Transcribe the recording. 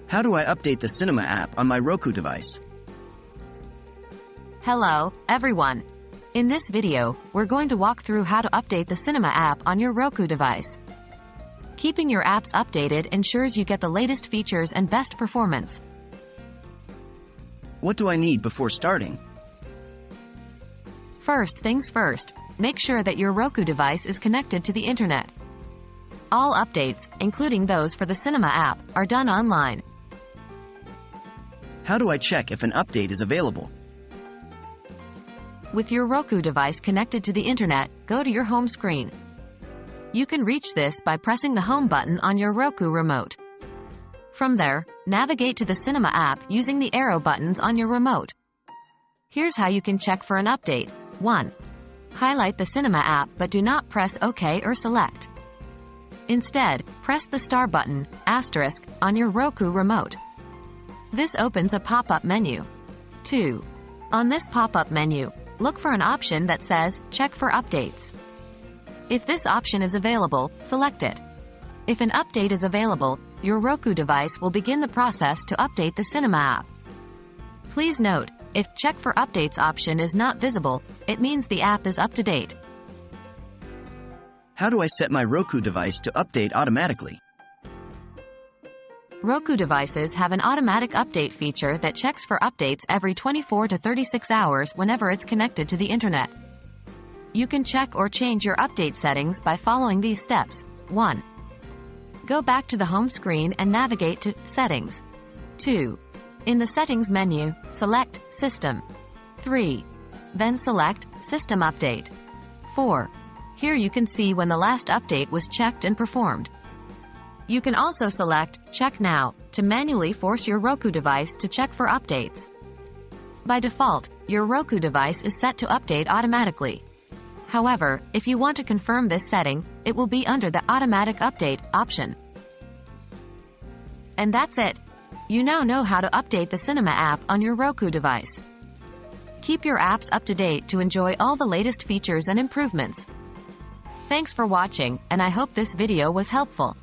How do I update the Cinema app on my Roku device? Hello, everyone. In this video, we're going to walk through how to update the Cinema app on your Roku device. Keeping your apps updated ensures you get the latest features and best performance. What do I need before starting? First things first, make sure that your Roku device is connected to the internet. All updates, including those for the Cinema app, are done online. How do I check if an update is available? With your Roku device connected to the internet, go to your home screen. You can reach this by pressing the home button on your Roku remote. From there, navigate to the Cinema app using the arrow buttons on your remote. Here's how you can check for an update. 1. Highlight the Cinema app but do not press OK or select. Instead, press the star button, asterisk, on your Roku remote. This opens a pop-up menu. 2. On this pop-up menu, look for an option that says, Check for updates. If this option is available, select it. If an update is available, your Roku device will begin the process to update the Cinema app. Please note, if Check for Updates option is not visible, it means the app is up to date. How do I set my Roku device to update automatically? Roku devices have an automatic update feature that checks for updates every 24 to 36 hours whenever it's connected to the internet. You can check or change your update settings by following these steps. 1. Go back to the home screen and navigate to Settings. 2. In the Settings menu, select System. 3. Then select System Update. 4. Here you can see when the last update was checked and performed. You can also select Check Now to manually force your Roku device to check for updates. By default, your Roku device is set to update automatically. However, if you want to confirm this setting, it will be under the Automatic Update option. And that's it. You now know how to update the Cinema app on your Roku device. Keep your apps up to date to enjoy all the latest features and improvements. Thanks for watching, and I hope this video was helpful.